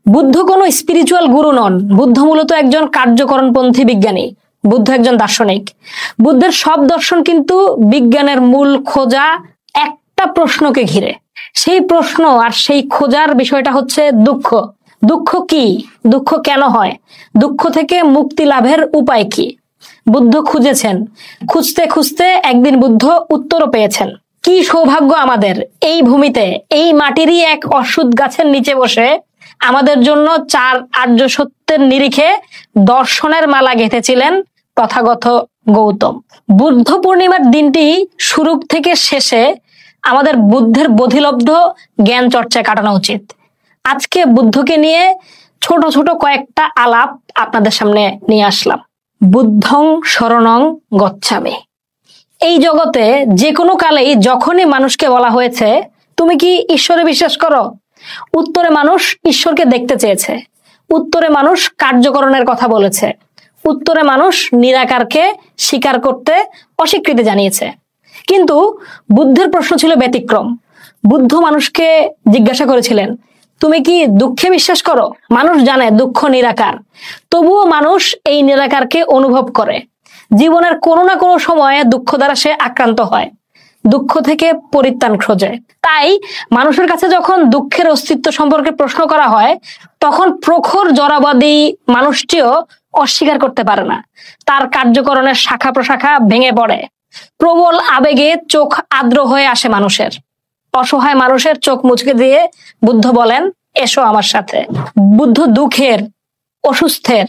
বুদ্ধ কোনো স্পিরিচুয়াল গুরু নন। বুদ্ধ মূলত একজন কার্যকরণপন্থী বিজ্ঞানী। বুদ্ধ একজন দার্শনিক। বুদ্ধের সব দর্শন কিন্তু বিজ্ঞানের মূল খোঁজা একটা প্রশ্নকে ঘিরে। সেই প্রশ্ন আর সেই খোঁজার বিষয়টা হচ্ছে দুঃখ। দুঃখ কি? দুঃখ কেন হয়? দুঃখ থেকে মুক্তি লাভের উপায় কি? বুদ্ধ খুঁজেছেন। খুঁজতে খুঁজতে একদিন বুদ্ধ উত্তরও পেয়েছেন। কি সৌভাগ্য আমাদের, এই ভূমিতে, এই মাটিরই এক অশ্বত্থ গাছের নিচে বসে আমাদের জন্য 4 আর্য সত্যের নিরিখে দর্শনের মালা গেঁথেছিলেন তথাগত গৌতম। বুদ্ধ পূর্ণিমার দিনটি শুরু থেকে শেষে আমাদের বুদ্ধের বোধিলব্ধ জ্ঞান চর্চায় কাটানো উচিত। আজকে বুদ্ধকে নিয়ে ছোট ছোট কয়েকটা আলাপ আপনাদের সামনে নিয়ে আসলাম। বুদ্ধং শরণং গচ্ছামি। এই জগতে যে কোনো কালেই যখনই মানুষকে বলা হয়েছে তুমি কি ঈশ্বরে বিশ্বাস করো, উত্তরে মানুষ ঈশ্বরকে দেখতে চেয়েছে, উত্তরে মানুষ কার্যকরণের কথা বলেছে, উত্তরে মানুষ নিরাকারকে স্বীকার করতে অস্বীকৃতি জানিয়েছে। কিন্তু বুদ্ধের প্রশ্ন ছিল ব্যতিক্রম। বুদ্ধ মানুষকে জিজ্ঞাসা করেছিলেন তুমি কি দুঃখে বিশ্বাস করো? মানুষ জানে দুঃখ নিরাকার, তবুও মানুষ এই নিরাকারকে অনুভব করে। জীবনের কোনো না কোনো সময়ে দুঃখ দ্বারা সে আক্রান্ত হয়, দুঃখ থেকে পরিত্রাণ খোঁজে। তাই মানুষের কাছে যখন দুঃখের অস্তিত্ব সম্পর্কে প্রশ্ন করা হয় তখন প্রখর জড়বাদী মানুষটিও অস্বীকার করতে পারে না। তার কার্যকরণের শাখা প্রশাখা ভেঙে পড়ে। প্রবল আবেগে চোখ আর্দ্র হয়ে আসে মানুষের। অসহায় মানুষের চোখ মুচকে দিয়ে বুদ্ধ বলেন এসো আমার সাথে। বুদ্ধ দুঃখের, অসুস্থের,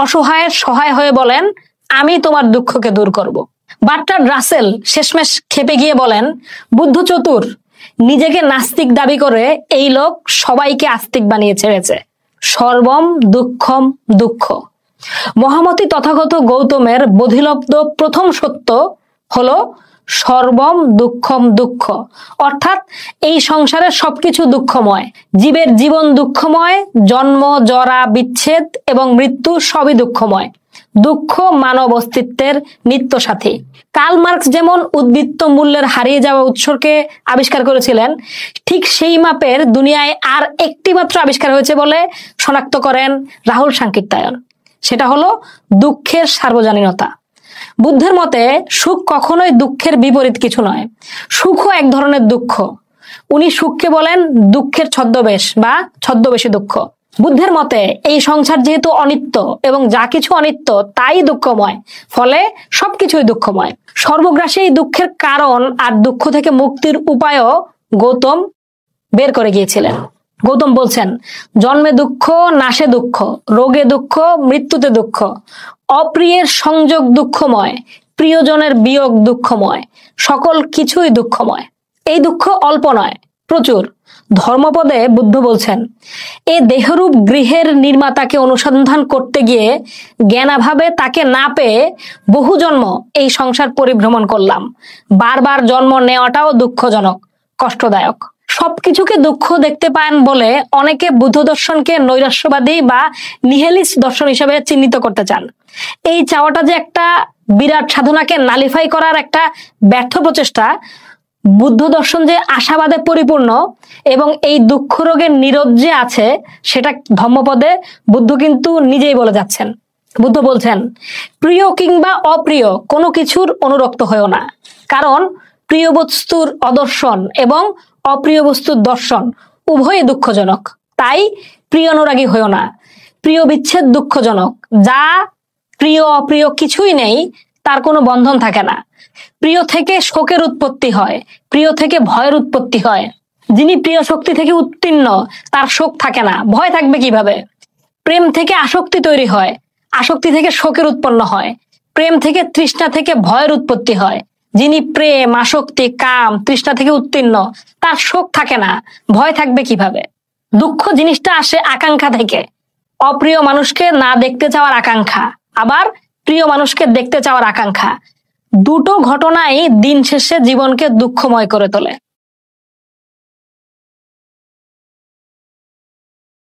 অসহায়ের সহায় হয়ে বলেন আমি তোমার দুঃখকে দূর করব। বার্ট্রান্ড রাসেল শেষমেশ খেপে গিয়ে বলেন বুদ্ধ চতুর, নিজেকে নাস্তিক দাবি করে এই লোক সবাইকে আস্তিক বানিয়ে ছেড়েছে। সর্বম দুঃখম দুঃখ। মহামতি তথাগত গৌতমের বোধিলব্ধ প্রথম সত্য হলো সর্বম দুঃখম দুঃখ, অর্থাৎ এই সংসারের সবকিছু দুঃখময়। জীবের জীবন দুঃখময়, জন্ম জরা বিচ্ছেদ এবং মৃত্যু সবই দুঃখময়। দুঃখ মানব অস্তিত্বের নিত্য সাথী। কার্ল মার্কস যেমন উদ্বৃত্ত মূল্যের হারিয়ে যাওয়া উৎসকে আবিষ্কার করেছিলেন, ঠিক সেই মাপের দুনিয়ায় আর একটি মাত্র আবিষ্কার হয়েছে বলে শনাক্ত করেন রাহুল সাংকৃত্যায়ন। সেটা হলো দুঃখের সার্বজনীনতা। বুদ্ধের মতে সুখ কখনোই দুঃখের বিপরীত কিছু নয়। সুখও এক ধরনের দুঃখ। উনি সুখকে বলেন দুঃখের ছদ্মবেশ বা ছদ্মবেশী দুঃখ। বুদ্ধের মতে এই সংসার যেহেতু অনিত্য এবং যা কিছু অনিত্য তাই দুঃখময়, ফলে সবকিছুই দুঃখময়। সর্বগ্রাসী এই দুঃখের কারণ আর দুঃখ থেকে মুক্তির উপায়ও গৌতম বের করে গিয়েছিলেন। গৌতম বলছেন জন্মে দুঃখ, নাশে দুঃখ, রোগে দুঃখ, মৃত্যুতে দুঃখ, অপ্রিয়ের সংযোগ দুঃখময়, প্রিয়জনের বিয়োগ দুঃখময়, সকল কিছুই দুঃখময়। এই দুঃখ অল্প নয়, প্রচুর। ধর্মপদে বুদ্ধ বলছেন এ দেহরূপ গৃহের নির্মাতাকে অনুসন্ধান করতে গিয়ে জ্ঞানাভাবে তাকে না পেয়ে বহু জন্ম এই সংসার পরিভ্রমণ করলাম। বারবার জন্ম নেওয়াটাও দুঃখজনক, কষ্টদায়ক। সবকিছুকে দুঃখ দেখতে পান বলে অনেকে বুদ্ধ দর্শনকে নৈরাশ্যবাদী বা নিহেলিস্ট দর্শন হিসেবে চিহ্নিত করতে চান। এই চাওয়াটা যে একটা বিরাট সাধনাকে নালিফাই করার একটা ব্যর্থ প্রচেষ্টা। বুদ্ধ দর্শন যে আশাবাদে পরিপূর্ণ এবং এই দুঃখ রোগের নীরব যে আছে সেটা ধম্মপদে বুদ্ধ কিন্তু নিজেই বলে যাচ্ছেন। বুদ্ধ বলছেন প্রিয় কিংবা অপ্রিয় কোনো কিছুর অনুরক্ত হয়েও না, কারণ প্রিয় বস্তুর অদর্শন এবং অপ্রিয় বস্তুর দর্শন উভয়ই দুঃখজনক। তাই প্রিয় অনুরাগী হয়েও না। প্রিয় বিচ্ছেদ দুঃখজনক। যা প্রিয় অপ্রিয় কিছুই নেই তার কোনো বন্ধন থাকে না। প্রিয় থেকে শোকের উৎপত্তি হয়, প্রিয় থেকে ভয়ের উৎপত্তি হয়। যিনি প্রিয় শক্তি থেকে উত্তীর্ণ তার শোক থাকে না, ভয় থাকবে কিভাবে? প্রেম থেকে আসক্তি তৈরি হয়, আসক্তি থেকে শোকের উৎপন্ন হয়, প্রেম থেকে তৃষ্ণা থেকে ভয়ের উৎপত্তি হয়। যিনি প্রেম, আসক্তি, কাম, তৃষ্ণা থেকে উত্তীর্ণ তার শোক থাকে না, ভয় থাকবে কিভাবে? দুঃখ জিনিসটা আসে আকাঙ্ক্ষা থেকে। অপ্রিয় মানুষকে না দেখতে চাওয়ার আকাঙ্ক্ষা, আবার প্রিয় মানুষকে দেখতে চাওয়ার আকাঙ্ক্ষা। দুটো ঘটনাই দিন শেষে জীবনকে দুঃখময় করে তোলে।